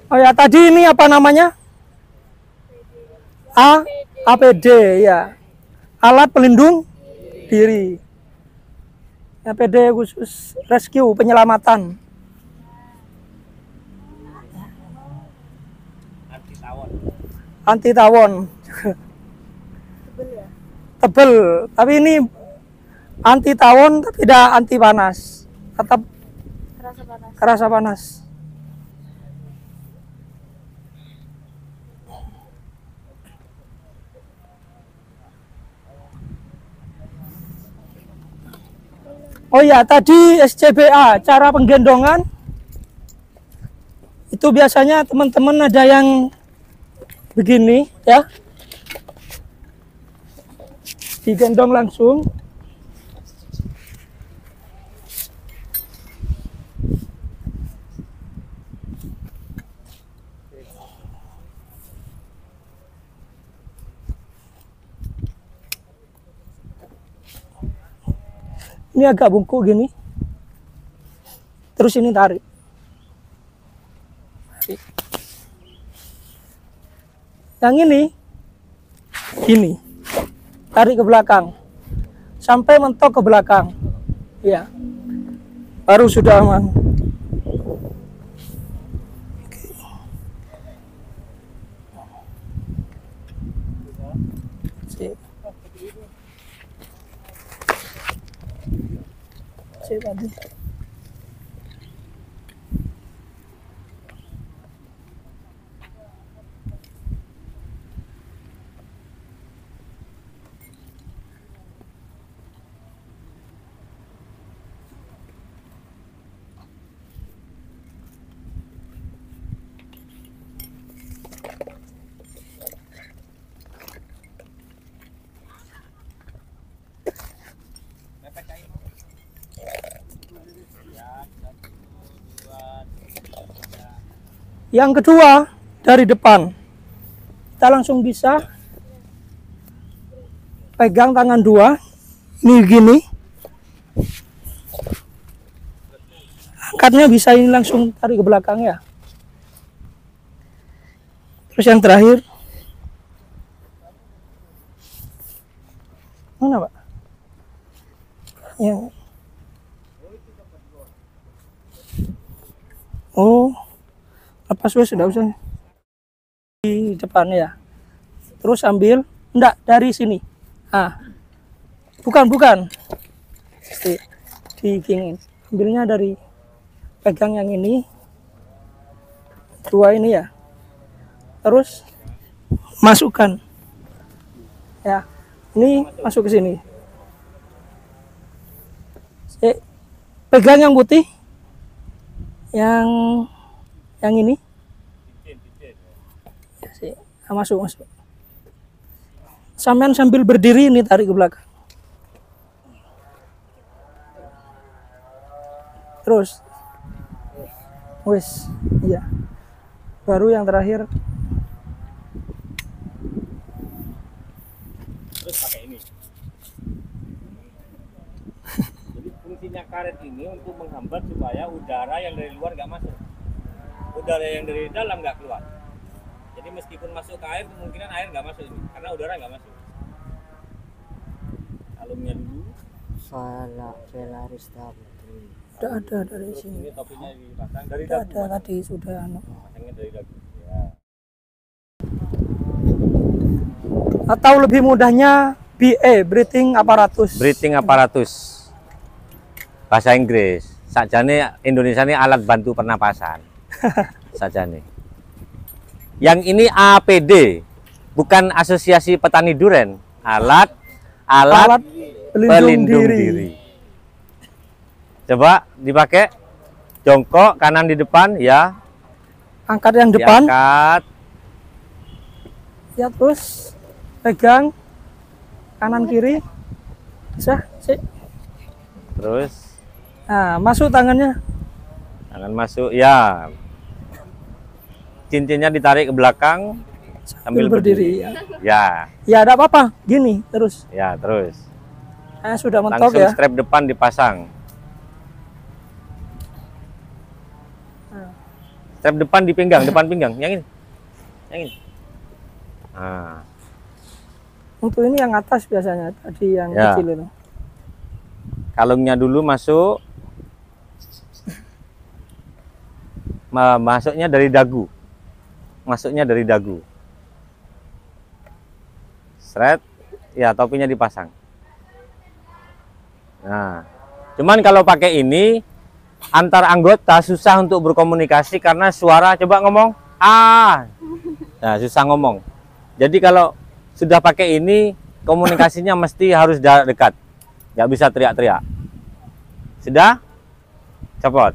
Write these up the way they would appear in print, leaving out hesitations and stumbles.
Oh ya, tadi ini apa namanya? APD ya. Alat pelindung diri. APD khusus rescue penyelamatan. Anti tawon. Tebel, tapi ini anti tawon tapi tidak anti panas. Tetap kerasa panas. Oh ya, tadi SCBA, cara penggendongan itu biasanya teman-teman ada yang begini ya, digendong langsung. Ini agak bungkuk gini. Terus ini tarik. Yang ini tarik ke belakang sampai mentok ke belakang. Ya. Baru sudah aman. Tadi. Yang kedua dari depan, kita langsung bisa pegang tangan dua, ini gini, angkatnya bisa ini langsung tarik ke belakang ya. Terus yang terakhir, mana Pak? Yang oh, lepas wes sudah usah di depan ya. Terus ambil, enggak dari sini. Bukan. Digingin. Ambilnya dari pegang yang ini, dua ini ya. Terus masukkan. Ya, ini masuk ke sini. Pegang yang putih, yang ini. Masuk. Sampean sambil berdiri ini tarik ke belakang. Terus, wes, iya. Baru yang terakhir. Terus pakai ini. Jadi fungsinya karet ini untuk menghambat supaya udara yang dari luar nggak masuk. Udara yang dari dalam nggak keluar. Jadi meskipun masuk ke air, kemungkinan air nggak masuk ini, karena udara nggak masuk. Alumnya dulu. Udah ada dari Terus sini. ini topinya dipasang dari Udah dagu. ada tadi sudah. Pasangnya dari dagu. Ya. Atau lebih mudahnya BA, breathing apparatus. Breathing apparatus. Bahasa Inggris. Sakjane Indonesia ini alat bantu pernapasan. Sakjane. Yang ini APD, bukan Asosiasi Petani Duren. Alat pelindung diri. Coba dipakai, jongkok, kanan di depan, ya. Angkat yang depan. Diangkat. Ya, terus pegang kanan kiri. Bisa, sih. Terus. Nah, masuk tangannya. Tangan masuk, ya. Cincinnya ditarik ke belakang sambil berdiri. Ya. Ya, ada apa-apa. Gini, terus. Ya, terus. Sudah mentok langsung ya. strap depan dipasang. Strap depan di pinggang, depan pinggang. Yang ini. Yang ini. Nah. Untuk ini yang atas biasanya, tadi yang Ya. kecil itu. Kalungnya dulu masuk. Masuknya dari dagu. Masuknya dari dagu. Seret. Ya, topinya dipasang. Nah, cuman kalau pakai ini antar anggota susah untuk berkomunikasi karena suara, coba ngomong nah susah ngomong. Jadi kalau sudah pakai ini komunikasinya mesti harus dekat, nggak bisa teriak-teriak. Sudah copot.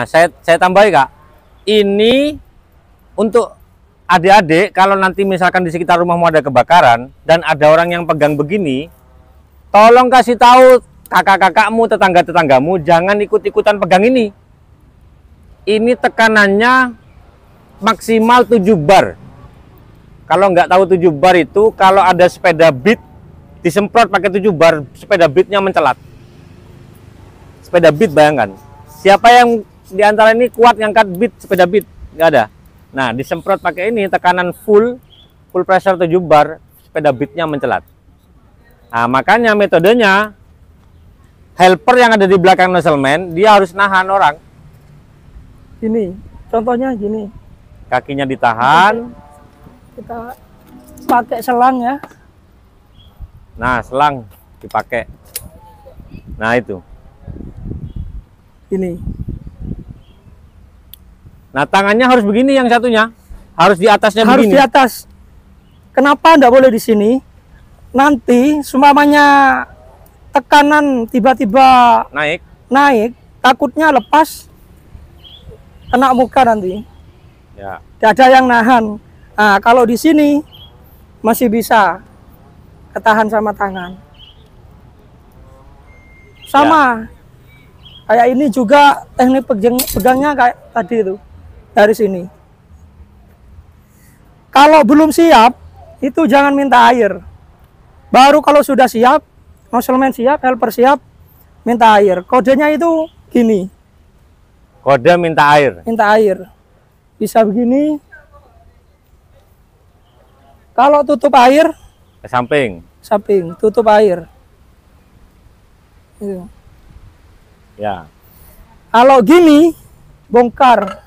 Saya tambahin Kak, ini untuk adik-adik kalau nanti misalkan di sekitar rumahmu ada kebakaran dan ada orang yang pegang begini, tolong kasih tahu kakak-kakakmu, tetangga-tetanggamu jangan ikut-ikutan pegang ini. Ini tekanannya maksimal 7 bar. Kalau nggak tahu 7 bar itu, kalau ada sepeda beat disemprot pakai 7 bar, sepeda beatnya mencelat. Sepeda beat, bayangkan. Siapa yang diantara ini kuat ngangkat beat, sepeda beat? Nggak ada. Nah, disemprot pakai ini, tekanan full pressure 7 bar, sepeda beatnya mencelat. Nah, makanya metodenya, helper yang ada di belakang nozzleman, dia harus nahan orang. Ini, contohnya gini. Kakinya ditahan. Kita pakai selang ya. Nah, selang dipakai. Nah, itu. Ini. Nah, tangannya harus begini yang satunya. Harus di atasnya Harus begini. di atas. Kenapa enggak boleh di sini? Nanti sumamanya tekanan tiba-tiba naik, takutnya lepas kena muka nanti. Ya. Tidak ada yang nahan. Nah, kalau di sini masih bisa ketahan sama tangan. Sama. Kayak ini juga teknik pegangnya kayak tadi itu. Dari sini. Kalau belum siap, itu jangan minta air. Baru kalau sudah siap, nozzleman siap, helper siap, minta air. Kodenya itu gini. Kode minta air. Minta air. Bisa begini. Kalau tutup air, Ke samping. samping, tutup air. Itu. Ya. Kalau gini, bongkar.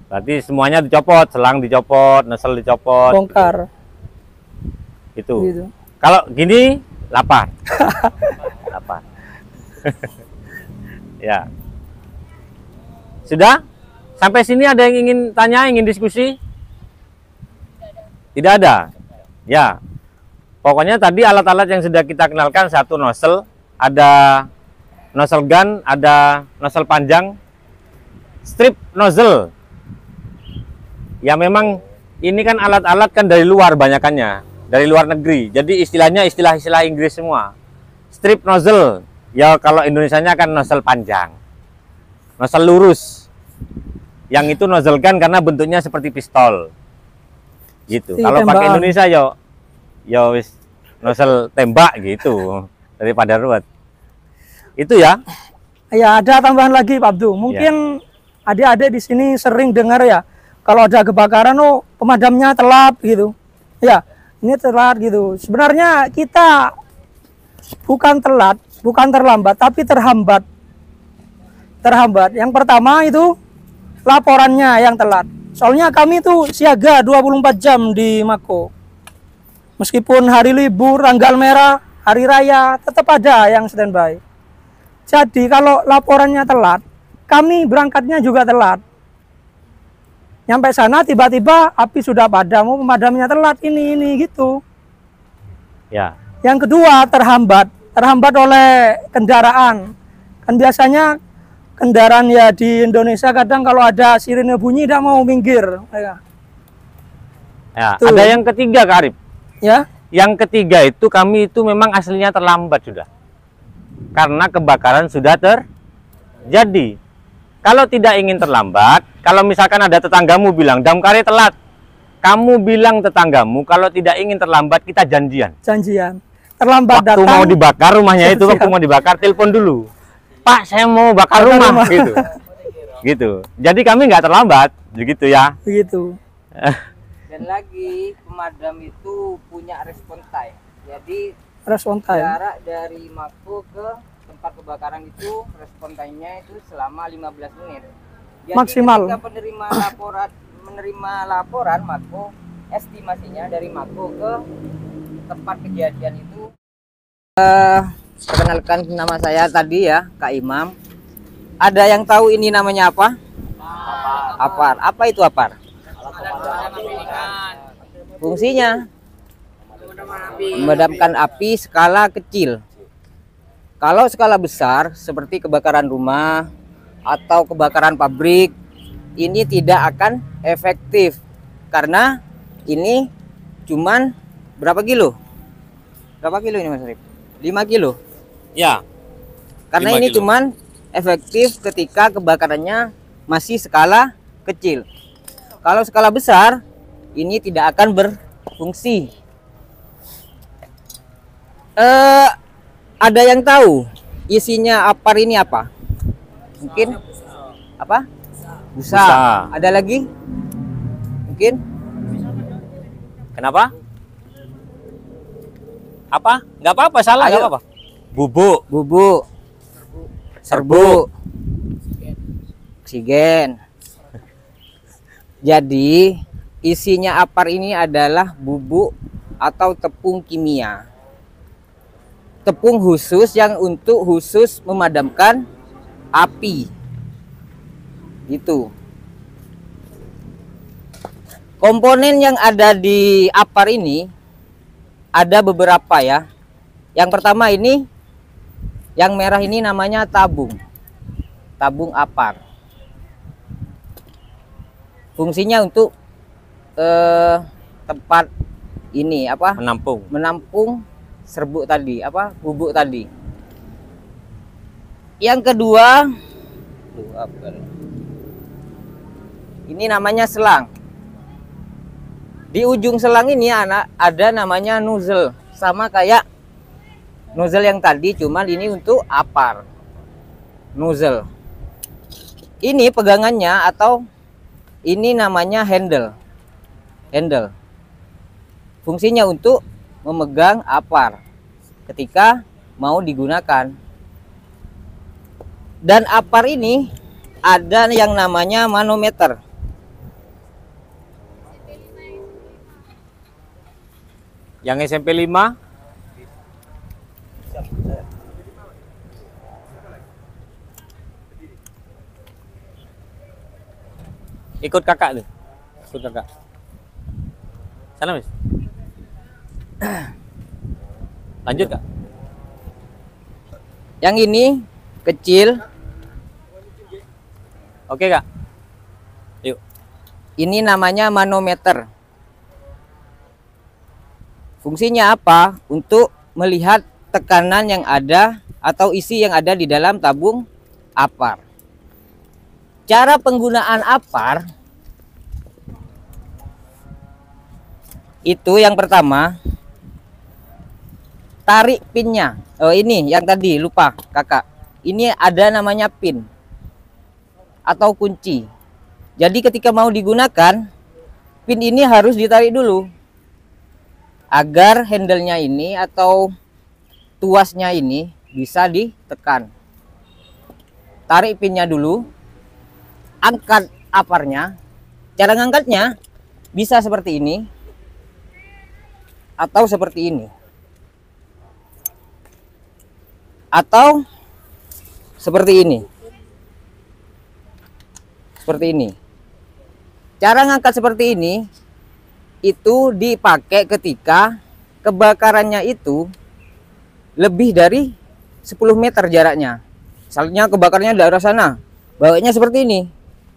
Berarti semuanya dicopot, selang dicopot, nozzle dicopot. Bongkar. Itu. Gitu. Kalau gini, lapar. Lapar. Ya. Sudah? Sampai sini ada yang ingin tanya, ingin diskusi? Tidak ada? Ya. Pokoknya tadi alat-alat yang sudah kita kenalkan, satu nozzle, ada nozzle gun, ada nozzle panjang, strip nozzle. Ya memang ini kan alat-alat kan dari luar banyakannya, dari luar negeri. Jadi istilahnya istilah-istilah Inggris semua. Strip nozzle, ya kalau Indonesianya kan nozzle panjang. Nozzle lurus. Yang itu nozzle gun karena bentuknya seperti pistol. Gitu. Kalau pakai Indonesia yo wis nozzle tembak gitu daripada ruwet. Itu ya. Ya, ada tambahan lagi Pak Abdu. Mungkin adik-adik di sini sering dengar ya, kalau ada kebakaran, oh pemadamnya telat gitu. Ya, ini telat gitu. Sebenarnya kita bukan telat, bukan terlambat, tapi terhambat. Terhambat. Yang pertama itu laporannya yang telat. Soalnya kami tuh siaga 24 jam di Mako. Meskipun hari libur, tanggal merah, hari raya, tetap ada yang standby. Jadi kalau laporannya telat, kami berangkatnya juga telat. Nyampe sana tiba-tiba api sudah padam, pemadamnya telat ini gitu. Ya. Yang kedua terhambat oleh kendaraan. Kan biasanya kendaraan ya di Indonesia kadang kalau ada sirene bunyi tidak mau minggir. Ya, Tuh. ada yang ketiga Kak Arif. Ya. Yang ketiga itu kami itu memang aslinya terlambat sudah. Karena kebakaran sudah terjadi. Kalau tidak ingin terlambat, kalau misalkan ada tetanggamu bilang, damkar telat. Kamu bilang tetanggamu, kalau tidak ingin terlambat, kita janjian. Janjian. Terlambat waktu datang. mau dibakar rumahnya itu, Siap. waktu mau dibakar, telepon dulu. Pak, saya mau bakar rumah gitu. Gitu. Jadi kami nggak terlambat, begitu ya. Begitu. Dan lagi pemadam itu punya respon time. Jadi Respon time. jarak dari Mako ke tempat kebakaran itu respon time-nya itu selama 15 menit. Jadi Maksimal. ketika menerima laporan Mako, estimasinya dari Mako ke tempat kejadian itu perkenalkan nama saya tadi ya, Kak Imam. Ada yang tahu ini namanya apa? Apar. Apa itu apar? Fungsinya memadamkan api skala kecil. Kalau skala besar seperti kebakaran rumah atau kebakaran pabrik, ini tidak akan efektif karena ini cuman berapa kilo? Berapa kilo ini Mas Rip? 5 kilo. Ya. Karena 5 ini kilo. cuman efektif ketika kebakarannya masih skala kecil. Kalau skala besar, ini tidak akan berfungsi. Ada yang tahu isinya apar ini apa? Mungkin apa? Busa. Ada lagi? Mungkin? Kenapa? Apa? Nggak apa-apa, salah nggak Ayo. apa-apa. Bubuk. Bubuk, serbuk, oksigen. Jadi isinya apar ini adalah bubuk atau tepung kimia. Tepung khusus yang untuk khusus memadamkan api. Itu. Komponen yang ada di apar ini ada beberapa ya. Yang pertama ini, yang merah ini namanya tabung. Tabung apar. Fungsinya untuk tempat ini apa? Menampung. Menampung serbuk tadi, apa? Bubuk tadi. Yang kedua, ini namanya selang. Di ujung selang ini ada namanya nozzle, sama kayak nozzle yang tadi, cuman ini untuk apar. Nozzle. Ini pegangannya atau ini namanya handle. Handle. Fungsinya untuk memegang apar ketika mau digunakan. Dan apar ini ada yang namanya manometer. Yang SMP 5? Ikut kakak tuh. Ikut kakak. Sana, Mas. Lanjut, Kak. Yang ini kecil. Oke, Kak. Yuk. Ini namanya manometer. Fungsinya apa? Untuk melihat tekanan yang ada atau isi yang ada di dalam tabung apar. Cara penggunaan apar itu yang pertama, tarik pinnya. Oh, ini yang tadi lupa kakak. Ini ada namanya pin atau kunci. Jadi ketika mau digunakan, pin ini harus ditarik dulu agar handle-nya ini atau tuasnya ini bisa ditekan. Tarik pinnya dulu, angkat aparnya. Cara ngangkatnya bisa seperti ini atau seperti ini, atau seperti ini. Seperti ini. Cara ngangkat seperti ini itu dipakai ketika kebakarannya itu lebih dari 10 meter jaraknya. Misalnya kebakarnya daerah sana, bawanya seperti ini,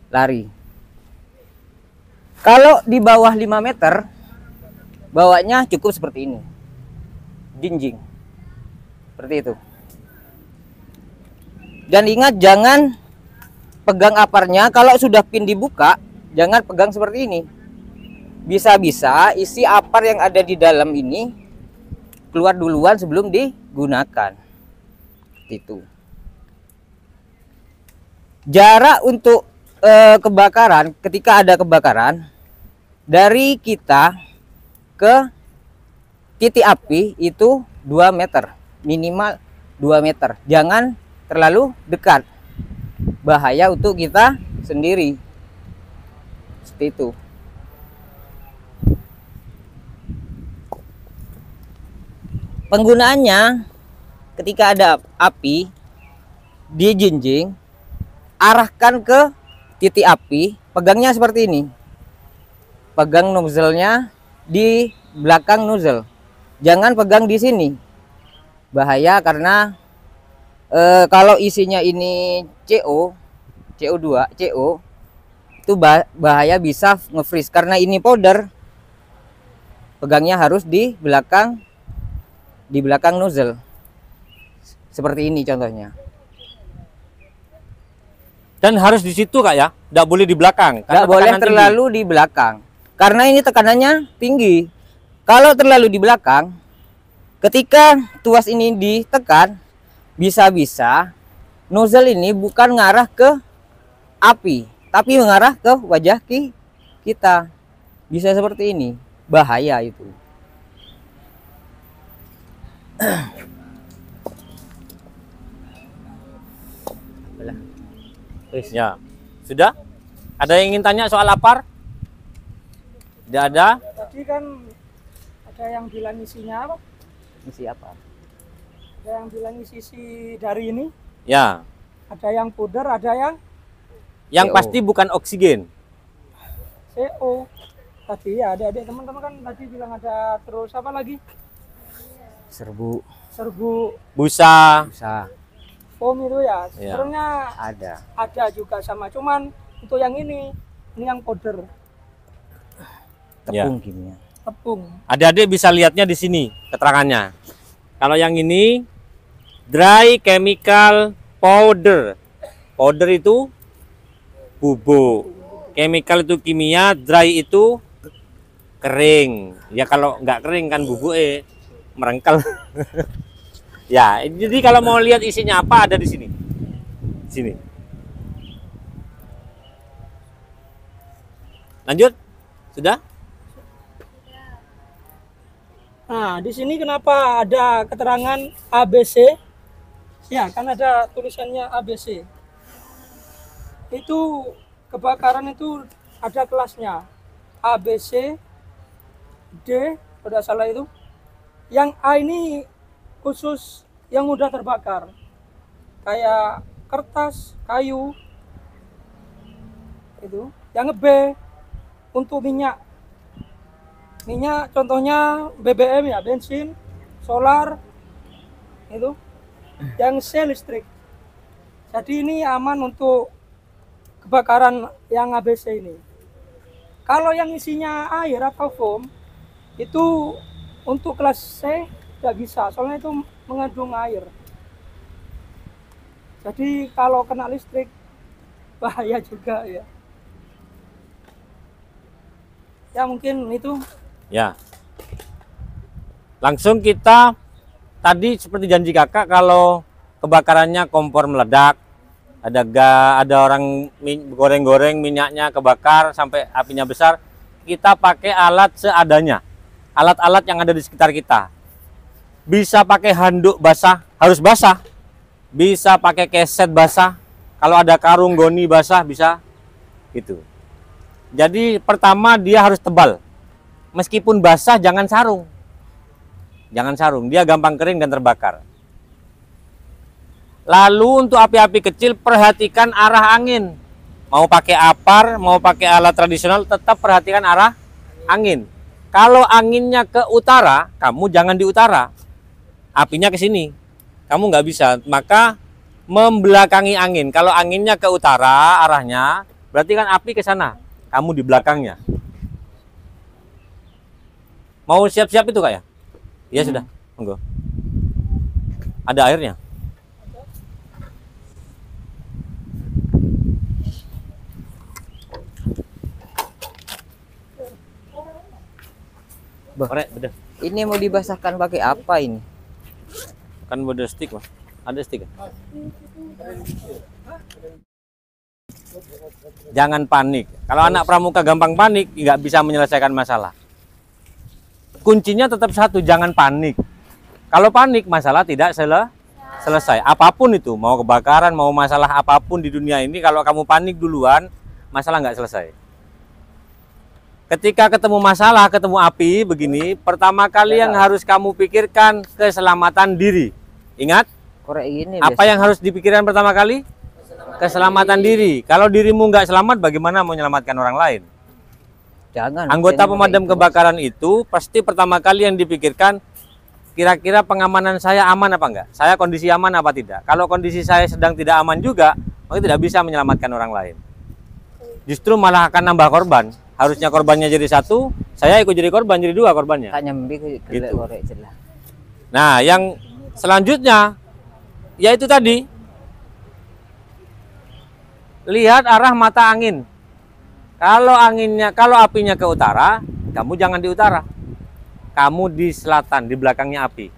lari. Kalau di bawah 5 meter, bawanya cukup seperti ini, jinjing, seperti itu. Dan ingat, jangan pegang aparnya. Kalau sudah pin dibuka, jangan pegang seperti ini. Bisa-bisa isi apar yang ada di dalam ini keluar duluan sebelum digunakan. Itu. Jarak untuk kebakaran, ketika ada kebakaran dari kita ke titik api itu 2 meter, minimal 2 meter. Jangan terlalu dekat, bahaya untuk kita sendiri. Seperti itu. Penggunaannya ketika ada api di jinjing, arahkan ke titik api, pegangnya seperti ini. Pegang nozzle-nya di belakang nozzle. Jangan pegang di sini. Bahaya karena kalau isinya ini CO2, itu bahaya bisa nge-freeze karena ini powder. Pegangnya harus di belakang nozzle. Seperti ini contohnya. Dan harus di situ Kak ya, tidak boleh di belakang. Tidak boleh terlalu di belakang, karena ini tekanannya tinggi. Kalau terlalu di belakang, ketika tuas ini ditekan, bisa-bisa nozzle ini bukan ngarah ke api, tapi mengarah ke wajah kita. Bisa seperti ini, bahaya itu. Ya, sudah? Ada yang ingin tanya soal lapar? Tidak ada? Tadi kan ada yang bilang isinya apa? Isi apa? Ada yang bilang isi dari ini. Ya. Ada yang pudar, ada Yang CO. pasti bukan oksigen. CO. Tadi ya adik-adik teman-teman kan tadi bilang ada terus apa lagi? Serbu, Busa. foam itu ya. Ya. Sebenarnya ada juga sama, cuman untuk yang ini yang powder tepung kimia. tepung. Adik-adik bisa lihatnya di sini keterangannya. Kalau yang ini dry chemical powder. Powder itu bubuk. Chemical itu kimia, dry itu kering. Ya kalau nggak kering kan bubuk merengkel. Ya, jadi kalau mau lihat isinya apa ada di sini. Sini. Lanjut? Sudah? Nah, di sini kenapa ada keterangan ABC? Ya, kan ada tulisannya ABC. Itu kebakaran itu ada kelasnya. ABC, D, kalau tidak salah itu. Yang A ini khusus yang mudah terbakar. Kayak kertas, kayu. Itu. Yang B untuk minyak. Minyak contohnya BBM ya, bensin, solar. Itu. Yang C listrik. Jadi ini aman untuk kebakaran yang ABC ini. Kalau yang isinya air atau foam itu untuk kelas C tidak bisa, soalnya itu mengandung air. Jadi kalau kena listrik bahaya juga ya. Ya mungkin itu. Ya. Langsung kita tadi seperti janji kakak, kalau kebakarannya kompor meledak, ada orang goreng-goreng minyaknya kebakar sampai apinya besar, kita pakai alat seadanya. Alat-alat yang ada di sekitar kita. Bisa pakai handuk basah, harus basah. Bisa pakai keset basah. Kalau ada karung goni basah bisa gitu. Jadi pertama dia harus tebal. Meskipun basah jangan sarung. Jangan sarung, dia gampang kering dan terbakar. Lalu untuk api-api kecil perhatikan arah angin. Mau pakai apar, mau pakai alat tradisional, tetap perhatikan arah angin. Kalau anginnya ke utara, kamu jangan di utara. Apinya ke sini, kamu nggak bisa. Maka membelakangi angin. Kalau anginnya ke utara arahnya, berarti kan api ke sana. Kamu di belakangnya. Mau siap-siap itu Kak ya? Iya sudah, monggo. Ada airnya. Korek, bedah. Ini mau dibasahkan pakai apa ini? Kan bedah stick, Mas. Ada stick. Jangan panik. Kalau anak pramuka gampang panik, nggak bisa menyelesaikan masalah. Kuncinya tetap satu, jangan panik. Kalau panik, masalah tidak selesai. Apapun itu, mau kebakaran, mau masalah apapun di dunia ini, kalau kamu panik duluan, masalah nggak selesai. Ketika ketemu masalah, ketemu api begini, pertama kali yang harus kamu pikirkan keselamatan diri. Ingat, Korek gini apa yang harus dipikirkan pertama kali? Keselamatan diri. Kalau dirimu nggak selamat, bagaimana mau menyelamatkan orang lain? Jangan. Anggota pemadam kebakaran itu pasti pertama kali yang dipikirkan, kira-kira pengamanan saya aman apa enggak? Saya kondisi aman apa tidak? Kalau kondisi saya sedang tidak aman juga, maka tidak bisa menyelamatkan orang lain. Justru malah akan nambah korban. Harusnya korbannya jadi satu, saya ikut jadi korban, jadi dua korbannya. Tak nyambi ke Gitu. korek jelas. Nah, yang selanjutnya, yaitu tadi, lihat arah mata angin. Kalau apinya ke utara, kamu jangan di utara. Kamu di selatan, di belakangnya api.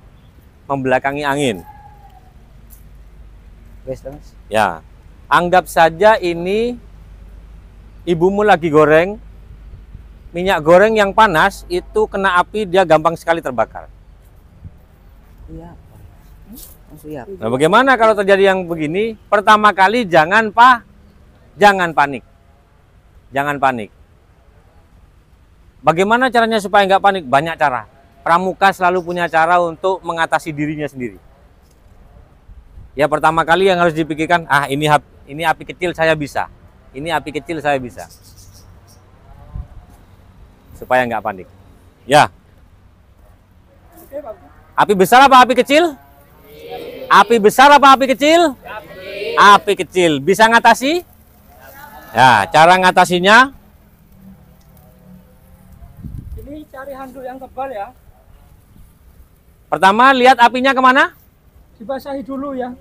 Membelakangi angin. Wes, Mas. Ya. Anggap saja ini ibumu lagi goreng. Minyak goreng yang panas itu kena api, dia gampang sekali terbakar. Iya. Siap. Nah, bagaimana kalau terjadi yang begini? Pertama kali jangan panik. Jangan panik. Bagaimana caranya supaya nggak panik? Banyak cara. Pramuka selalu punya cara untuk mengatasi dirinya sendiri. Ya, pertama kali yang harus dipikirkan, ini api kecil saya bisa. Ini api kecil saya bisa. Supaya nggak panik. Ya. Api besar apa api kecil? Api besar apa api kecil? Api kecil. Bisa ngatasi? Ya, cara ngatasinya? Ini cari handuk yang tebal ya. Pertama, lihat apinya kemana? Dibasahi dulu ya.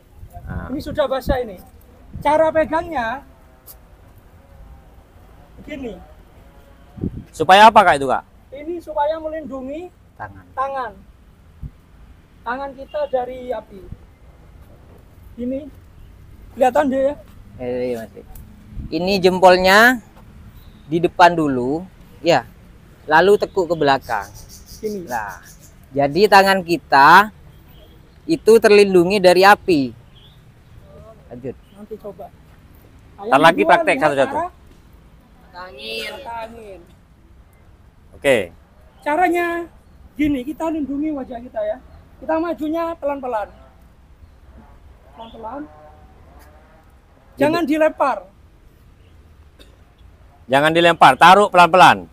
Nah, Ini sudah basah ini. Cara pegangnya begini. supaya apa Kak itu Kak? Ini supaya melindungi Tangan. tangan kita dari api. Ini kelihatan deh ya. Iya, Mas. Ini jempolnya di depan dulu, ya. Lalu tekuk ke belakang. Ini. Nah, jadi tangan kita itu terlindungi dari api. Lanjut. Nanti coba. Ntar lagi praktek satu-satu. Angin. Oke. Caranya gini, kita lindungi wajah kita ya. Kita majunya pelan-pelan. Pelan-pelan. Jangan dilempar. Jangan dilempar, taruh pelan-pelan.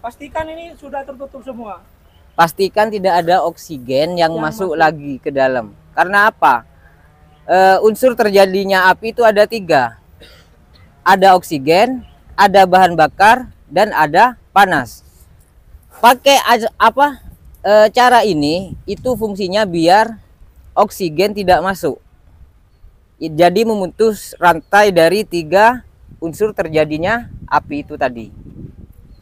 Pastikan ini sudah tertutup semua. Pastikan tidak ada oksigen yang masuk lagi ke dalam. Karena apa? Unsur terjadinya api itu ada 3. Ada oksigen, ada bahan bakar, dan ada panas. Pakai cara ini itu fungsinya biar oksigen tidak masuk. Jadi memutus rantai dari 3 unsur terjadinya api itu tadi.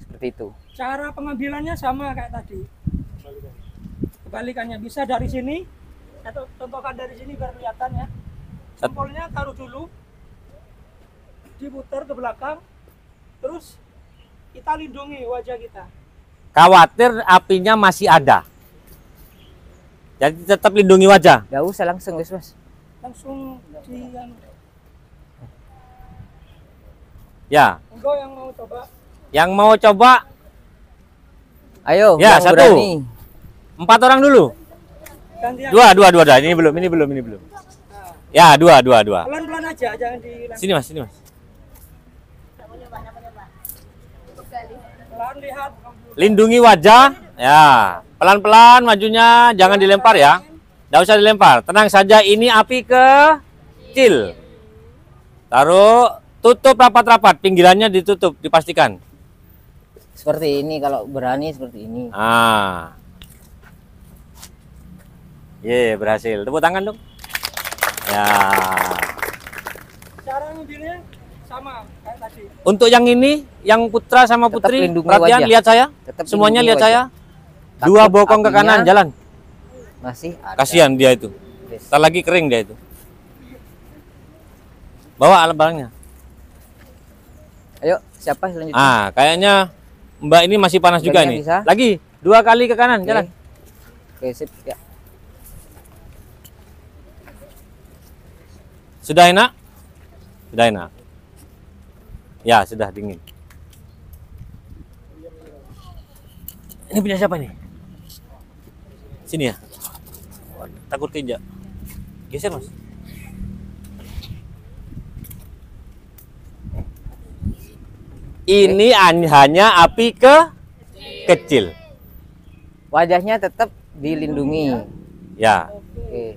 Seperti itu. Cara pengambilannya sama kayak tadi. Kebalikannya bisa dari sini atau contohkan dari sini biar kelihatan ya. Jempolnya taruh dulu, diputar ke belakang, terus kita lindungi wajah kita. Khawatir apinya masih ada. Jadi tetap lindungi wajah. Gak usah langsung guys, Mas. Langsung di Ya. enggak yang mau coba. Yang mau coba, Ayo, ya yang 1. berani. 4 orang dulu. Gantian. 2. Ini belum. Ya, 2. Pelan-pelan aja, jangan dilempar. Sini Mas. Pelan lihat. Lindungi wajah. Ya, pelan-pelan majunya, jangan dilempar ya. Nggak usah dilempar. Tenang saja, ini api kecil. Taruh, tutup rapat-rapat, pinggirannya ditutup, dipastikan. Seperti ini kalau berani seperti ini. Berhasil. Tepuk tangan dong. Ya. Cara ngambilnya sama kayak tadi. Untuk yang ini, yang putra sama Tetap putri, lindungi perhatian, wajah. lihat saya. Tetap Semuanya lindungi lihat wajah. saya. 2 Takut bokong ke apinya kanan, jalan. Masih ada. Kasihan dia itu. Yes. Ntar lagi kering dia itu. Bawa alat barangnya. Ayo, siapa selanjutnya? Ah, kayaknya Mbak ini masih panas juga Baliknya nih. bisa? Lagi 2 kali ke kanan, Oke. jalan. Oke, sip ya. Sudah enak? Sudah enak. Ya, sudah dingin. Ini punya siapa nih? Sini ya. Takut keinjak. Geser, Mas. Ini hanya api kecil. Wajahnya tetap dilindungi. Ya. Oke.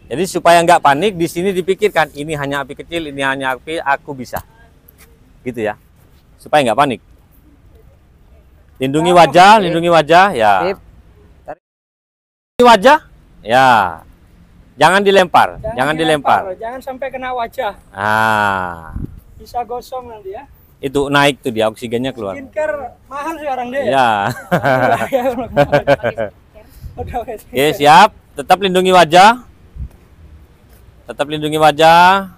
Jadi supaya nggak panik, di sini dipikirkan ini hanya api kecil, ini hanya api aku bisa. Gitu ya. Supaya nggak panik. Lindungi wajah, ya. Sip. Lindungi wajah, ya. Jangan dilempar, jangan dilempar. Jangan sampai kena wajah. Ah, Bisa gosong nanti ya. itu naik tuh dia, oksigennya keluar. Skincare mahal sekarang deh. Ya. Udah, Oke, siap. Tetap lindungi wajah. Tetap lindungi wajah.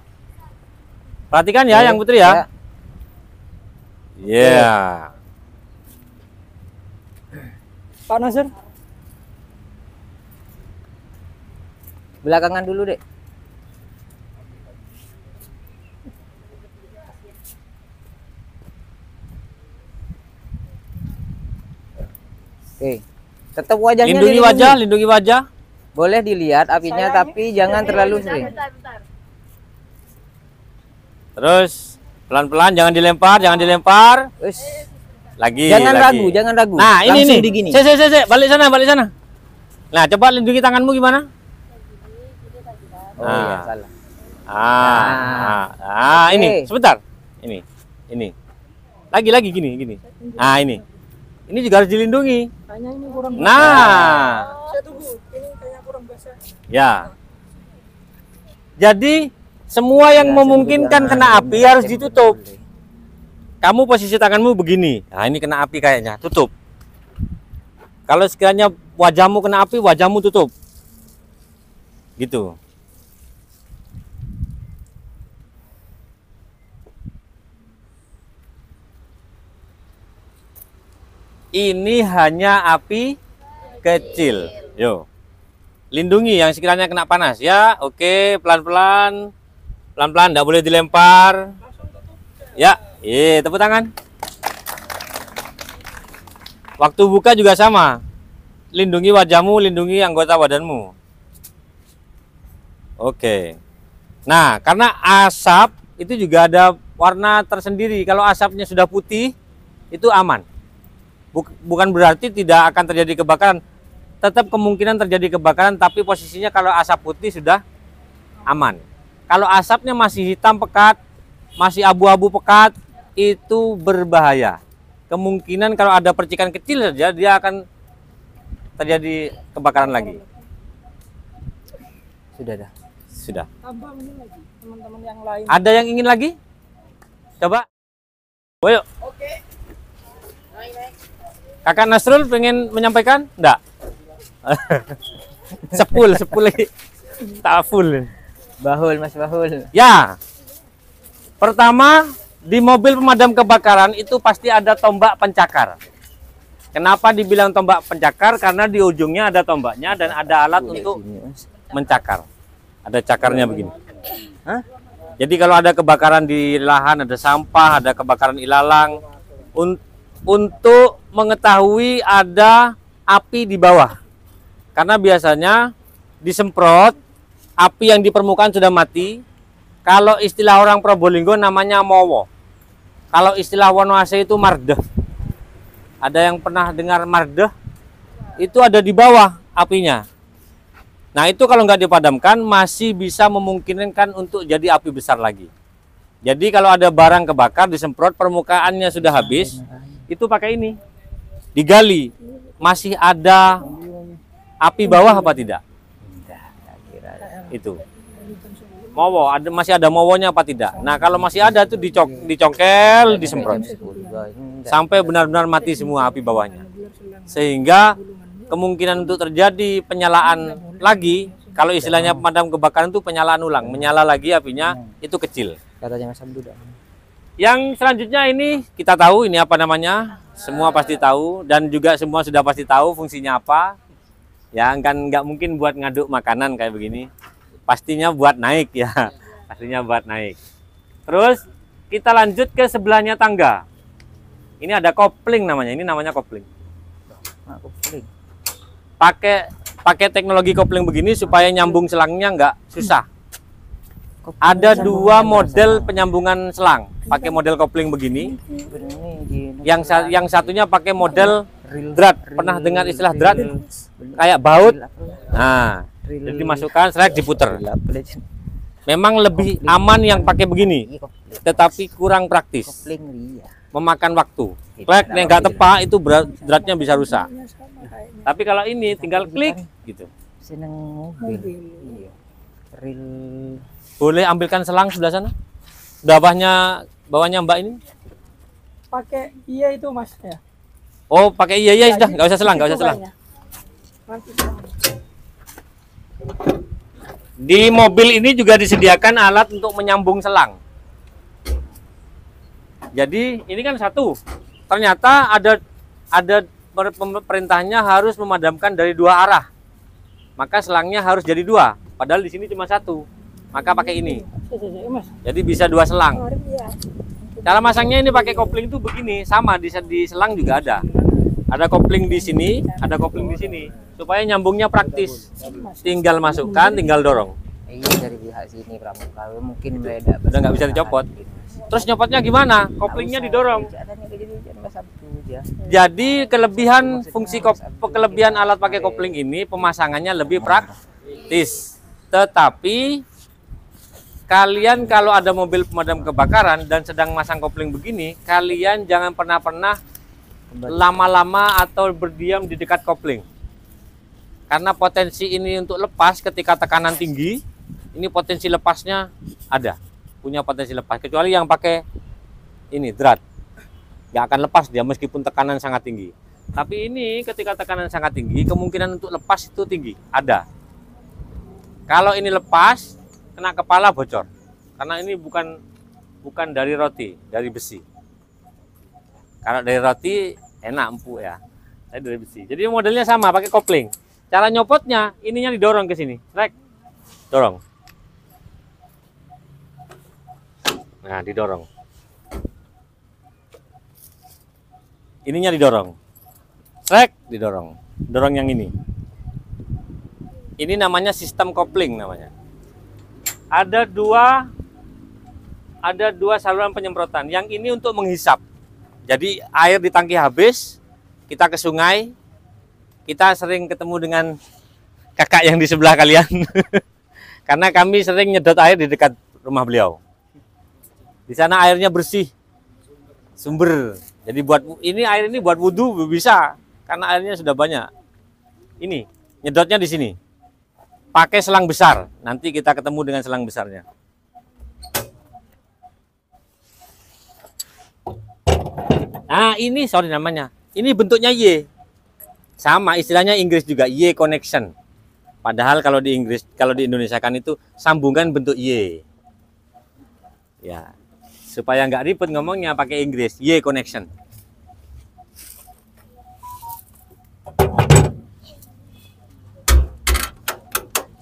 Perhatikan ya, Oke, yang putri ya. Ya. Pak Nasir. Belakangan dulu, Dek. Oke. Tetap wajahnya Lindungi dilindungi. wajah, lindungi wajah. Boleh dilihat apinya, tapi jangan terlalu sering. Terus pelan-pelan, jangan dilempar, jangan dilempar. Wis. Lagi. Jangan lagi. ragu, jangan ragu. Nah, ini Langsung nih. digini. Balik sana, balik sana. Nah, coba lindungi tanganmu gimana? Oh iya, Ah. salah. Ini, Oke. sebentar. Ini. Lagi gini. Ah, ini. Ini juga harus dilindungi. Kayaknya ini kurang. Nah, Saya tunggu. Ini kayaknya kurang basah. ya. Jadi semua yang memungkinkan kena api harus ditutup. Kamu posisi tanganmu begini. Nah, ini kena api kayaknya. Tutup. Kalau sekiranya wajahmu kena api, wajahmu tutup. Gitu. Ini hanya api kecil. Yo. Lindungi yang sekiranya kena panas ya. Oke, pelan-pelan. Pelan-pelan, enggak boleh dilempar. Ya, tepuk tangan. Waktu buka juga sama. Lindungi wajahmu, lindungi anggota badanmu. Oke. Nah, karena asap itu juga ada warna tersendiri. Kalau asapnya sudah putih, itu aman. Bukan berarti tidak akan terjadi kebakaran. Tetap kemungkinan terjadi kebakaran, tapi posisinya kalau asap putih sudah aman. Kalau asapnya masih hitam pekat, masih abu-abu pekat, itu berbahaya. Kemungkinan kalau ada percikan kecil saja, dia akan terjadi kebakaran lagi. Sudah. Sudah. Tambah ini lagi teman-teman yang lain. Ada yang ingin lagi? Coba. Ayo. Oke. Kakak Nasrul pengen menyampaikan? Enggak. sepul lagi. Tak full. Bahul, Mas Bahul. Ya. Pertama, di mobil pemadam kebakaran itu pasti ada tombak pencakar. Kenapa dibilang tombak pencakar? Karena di ujungnya ada tombaknya dan ada alat untuk mencakar. Ada cakarnya begini. Hah? Jadi kalau ada kebakaran di lahan, ada sampah, ada kebakaran ilalang, untuk mengetahui ada api di bawah. Karena biasanya disemprot, api yang di permukaan sudah mati. Kalau istilah orang Probolinggo namanya mowo. Kalau istilah Wonoase itu mardeh. Ada yang pernah dengar mardeh? Itu ada di bawah apinya. Nah, itu kalau nggak dipadamkan masih bisa memungkinkan untuk jadi api besar lagi. Jadi kalau ada barang kebakar disemprot, permukaannya sudah habis, itu pakai ini. Digali. Masih ada api bawah apa tidak? Itu. Mowo, masih ada mowonya apa tidak? Nah, kalau masih ada tuh dicongkel, disemprot. Sampai benar-benar mati semua api bawahnya. Sehingga kemungkinan untuk terjadi penyalaan lagi, kalau istilahnya pemadam kebakaran itu penyalaan ulang, menyala lagi apinya itu kecil. Katanya Mas Abdul. Yang selanjutnya ini kita tahu ini apa namanya, semua pasti tahu dan juga semua sudah pasti tahu fungsinya apa. Ya kan nggak mungkin buat ngaduk makanan kayak begini, pastinya buat naik ya, pastinya buat naik. Terus kita lanjut ke sebelahnya tangga. Ini ada kopling namanya, ini namanya kopling. Nah, kopling. Pakai teknologi kopling begini supaya nyambung selangnya nggak susah. Ada dua model penyambungan selang, pakai model kopling begini. Yang satunya pakai model drat. Pernah dengar istilah drat? Kayak baut. Nah, jadi dimasukkan, selek diputer. Memang lebih aman yang pakai begini, tetapi kurang praktis, memakan waktu. Klek yang nggak tepat itu dratnya bisa rusak. Tapi kalau ini tinggal klik gitu. Seneng mobil. Iya. Ril. Boleh ambilkan selang sebelah sana. Bawahnya Mbak ini. Pakai iya itu Mas ya. Oh, pakai iya sudah, nggak usah selang, nggak usah selang. Nanti Di mobil ini juga disediakan alat untuk menyambung selang. Jadi ini kan satu. Ternyata ada perintahnya harus memadamkan dari dua arah. Maka selangnya harus jadi dua. Padahal di sini cuma satu. Maka pakai ini. Jadi bisa dua selang. Cara masangnya ini pakai kopling itu begini, sama di selang juga ada. Ada kopling di sini, ada kopling di sini, supaya nyambungnya praktis. Tinggal masukkan, tinggal dorong. Iya dari pihak sini Pramuka mungkin beda. Udah nggak bisa dicopot. Terus nyopotnya gimana? Koplingnya didorong. Jadi kelebihan alat pakai kopling ini pemasangannya lebih praktis. Tetapi kalian kalau ada mobil pemadam kebakaran dan sedang masang kopling begini, kalian jangan pernah lama-lama atau berdiam di dekat kopling. Karena potensi ini untuk lepas ketika tekanan tinggi, ini potensi lepasnya ada. Punya potensi lepas. Kecuali yang pakai ini, drat. Nggak akan lepas dia meskipun tekanan sangat tinggi. Tapi ini ketika tekanan sangat tinggi, kemungkinan untuk lepas itu tinggi. Ada. Kalau ini lepas, kena kepala bocor. Karena ini bukan dari roti, dari besi. Kalau dari roti enak empuk ya. Tapi dari besi. Jadi modelnya sama, pakai kopling. Cara nyopotnya, ininya didorong ke sini. Rek. Dorong. Nah, didorong. Ininya didorong. Rek, didorong. Dorong yang ini. Ini namanya sistem kopling namanya. Ada dua saluran penyemprotan. Yang ini untuk menghisap. Jadi air di tangki habis, kita ke sungai. Kita sering ketemu dengan kakak yang di sebelah kalian. Karena kami sering nyedot air di dekat rumah beliau. Di sana airnya bersih. Sumber. Jadi air ini buat wudhu bisa. Karena airnya sudah banyak. Ini, nyedotnya di sini. Pakai selang besar. Nanti kita ketemu dengan selang besarnya. Nah, ini sorry namanya. Ini bentuknya Y. Sama istilahnya Inggris juga, Y connection. Padahal kalau di Indonesia kan itu sambungan bentuk Y. Ya. Supaya nggak ribet ngomongnya pakai Inggris, Y connection.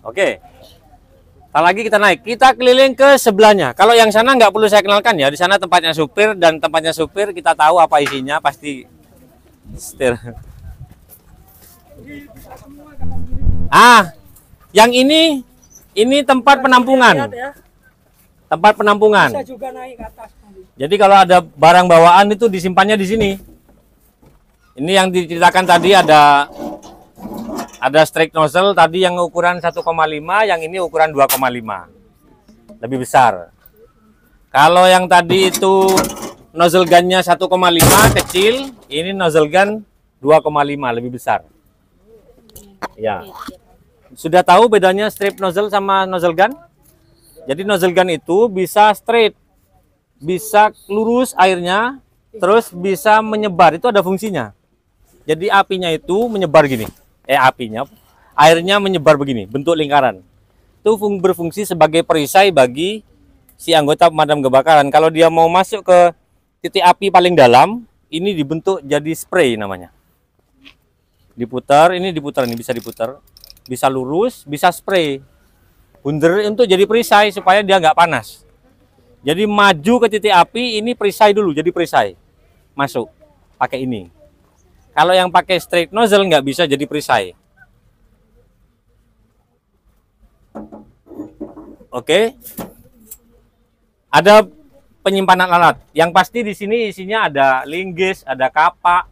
Oke. Tak lagi kita naik, kita keliling ke sebelahnya. Kalau yang sana nggak perlu saya kenalkan ya, di sana tempatnya supir dan tempatnya supir kita tahu apa isinya, pasti setir. Yang ini tempat penampungan. Tempat penampungan. Bisa juga naik ke atas. Jadi kalau ada barang bawaan itu disimpannya di sini. Ini yang diceritakan tadi ada strike nozzle tadi yang ukuran 1,5, yang ini ukuran 2,5. Lebih besar. Kalau yang tadi itu nozzle gunnya 1,5 kecil, ini nozzle gun 2,5 lebih besar. Ya. Sudah tahu bedanya strip nozzle sama nozzle gun? Jadi nozzle gun itu bisa straight, bisa lurus airnya, terus bisa menyebar. Itu ada fungsinya. Jadi apinya itu menyebar gini. Airnya menyebar begini, bentuk lingkaran. Itu berfungsi sebagai perisai bagi si anggota pemadam kebakaran kalau dia mau masuk ke titik api paling dalam, ini dibentuk jadi spray namanya. Diputar, ini bisa diputar, bisa lurus, bisa spray. Bunder untuk jadi perisai supaya dia nggak panas. Jadi maju ke titik api, ini perisai dulu, jadi perisai. Masuk, pakai ini. Kalau yang pakai straight nozzle nggak bisa jadi perisai. Oke. Ada penyimpanan alat. Yang pasti di sini isinya ada linggis, ada kapak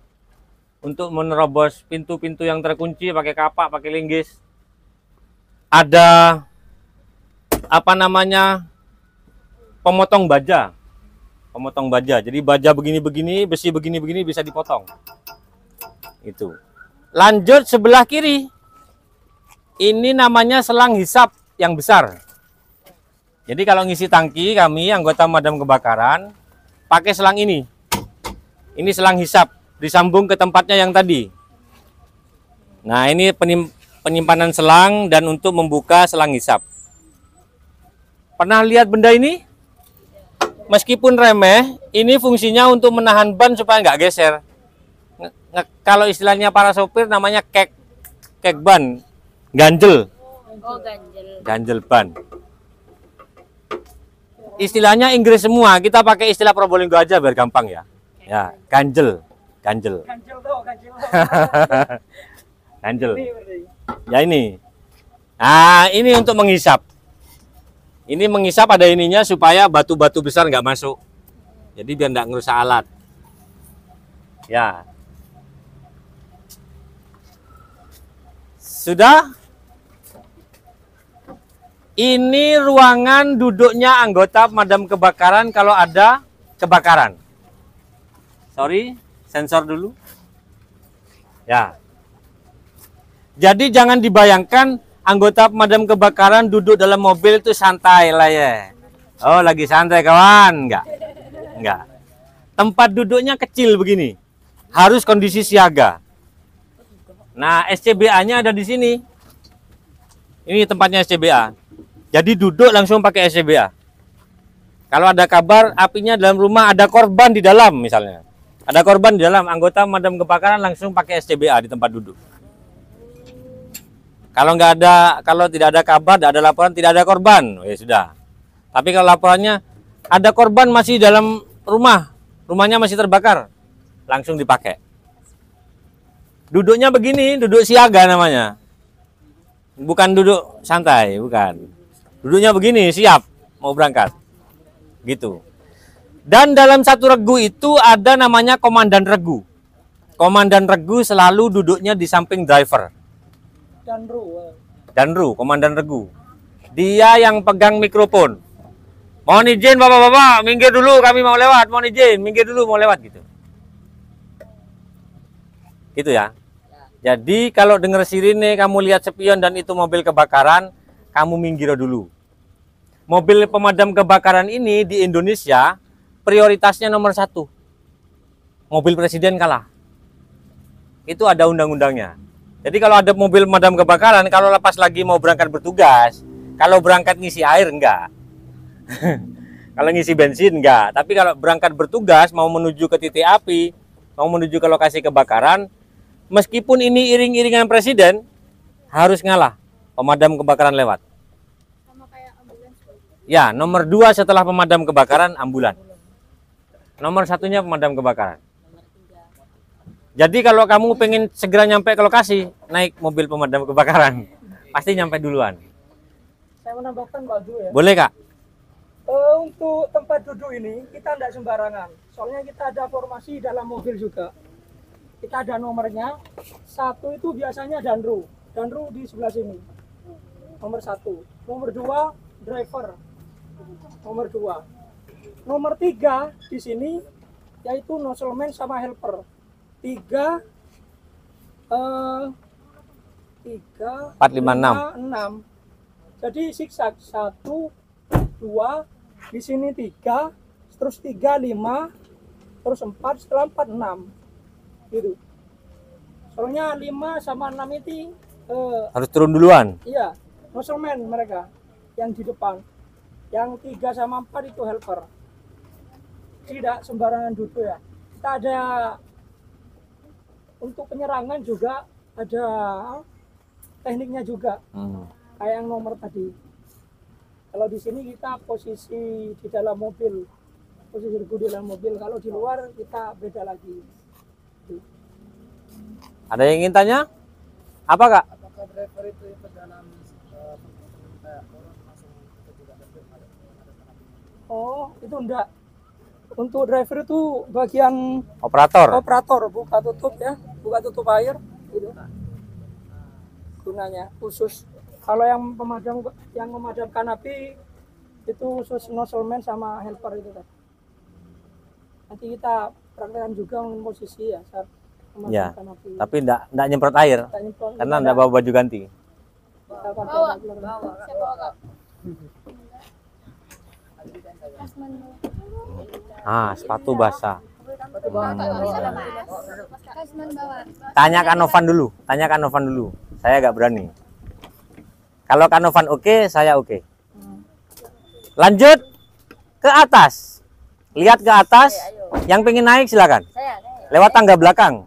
untuk menerobos pintu-pintu yang terkunci pakai kapak, pakai linggis. Ada apa namanya? Pemotong baja. Pemotong baja. Jadi baja begini-begini, besi begini-begini bisa dipotong. Itu. Lanjut sebelah kiri. Ini namanya selang hisap yang besar. Jadi kalau ngisi tangki, kami anggota pemadam kebakaran pakai selang ini. Ini selang hisap, disambung ke tempatnya yang tadi. Nah, ini penyimpanan selang dan untuk membuka selang hisap. Pernah lihat benda ini? Meskipun remeh, ini fungsinya untuk menahan ban supaya nggak geser. Kalau istilahnya para sopir namanya kek ban, ganjel. Oh, ganjel. Ganjel ban. Istilahnya Inggris semua, kita pakai istilah Probolinggo aja biar gampang ya. Ya, ganjel. Ganjel tuh, ganjel. Ganjel. Ya ini. Nah, ini untuk menghisap. Ini menghisap ada ininya supaya batu-batu besar nggak masuk. Jadi biar nggak ngerusak alat. Ya. Sudah? Ini ruangan duduknya anggota pemadam kebakaran kalau ada kebakaran. Sorry, sensor dulu. Ya. Jadi jangan dibayangkan anggota pemadam kebakaran duduk dalam mobil itu santai lah ya. Oh, lagi santai kawan? Enggak. Enggak. Tempat duduknya kecil begini. Harus kondisi siaga. Nah, SCBA-nya ada di sini. Ini tempatnya SCBA. Jadi duduk langsung pakai SCBA. Kalau ada kabar apinya dalam rumah, ada korban di dalam misalnya. Ada korban di dalam, anggota pemadam kebakaran langsung pakai SCBA di tempat duduk. Kalau nggak ada, kalau tidak ada kabar, tidak ada laporan, tidak ada korban, ya sudah. Tapi kalau laporannya ada korban masih dalam rumah, rumahnya masih terbakar, langsung dipakai. Duduknya begini, duduk siaga namanya. Bukan duduk santai, bukan. Duduknya begini, siap mau berangkat. Gitu. Dan dalam satu regu itu ada namanya komandan regu. Komandan regu selalu duduknya di samping driver. Danru, komandan regu. Dia yang pegang mikrofon. Mohon izin bapak-bapak, minggir dulu kami mau lewat. Mohon izin, minggir dulu mau lewat gitu. Gitu ya. Jadi kalau dengar sirine, kamu lihat spion dan itu mobil kebakaran, kamu minggir dulu. Mobil pemadam kebakaran ini di Indonesia prioritasnya nomor 1. Mobil presiden kalah. Itu ada undang-undangnya. Jadi kalau ada mobil pemadam kebakaran, kalau lepas lagi mau berangkat bertugas, kalau berangkat ngisi air enggak. Kalau ngisi bensin enggak. Tapi kalau berangkat bertugas mau menuju ke titik api, mau menuju ke lokasi kebakaran, meskipun ini iring-iringan presiden, harus ngalah pemadam kebakaran lewat. Ya, nomor 2 setelah pemadam kebakaran, ambulan. Nomor 1-nya pemadam kebakaran. Jadi kalau kamu pengen segera nyampe ke lokasi, naik mobil pemadam kebakaran. Pasti nyampe duluan. Saya menambahkan Pak Du ya. Boleh Kak? Untuk tempat duduk ini, kita tidak sembarangan. Soalnya kita ada formasi dalam mobil juga. Kita ada nomornya. 1 itu biasanya Danru. Danru di sebelah sini. Nomor 1. Nomor 2, driver. Nomor 2. Nomor 3 di sini yaitu nozzleman sama helper. 3 4, 5, 6. Jadi zigzag 1, 2, di sini 3, terus 3, 5, terus 4, setelah 4, 6. Gitu. Soalnya 5 sama 6 itu harus turun duluan. iya, nozzleman mereka yang di depan. Yang 3 sama 4 itu helper. Tidak sembarangan duduk ya. Kita ada untuk penyerangan juga ada tekniknya juga. Kayak yang nomor tadi. Kalau di sini kita posisi di dalam mobil, posisi di dalam mobil. Kalau di luar kita beda lagi. Ada yang ingin tanya? Apa Kak? Apakah driver itu ikut dalam Oh, itu enggak. Untuk driver itu bagian Operator. buka tutup ya, buka tutup air gitu. Gunanya khusus. Kalau yang memadamkan api itu khusus nozzleman sama helper itu kan. Nanti kita praktekkan juga posisi ya saat Ya, memadamkan api. tapi enggak nyemprot air Kita nyemprot, karena enggak bawa baju ganti. kita pakai bawa. Sepatu basah. Tanya Kak Novan dulu. Saya agak berani. Kalau Kak Novan oke, saya oke. Lanjut ke atas. Lihat ke atas. Yang pengen naik silakan. Lewat tangga belakang.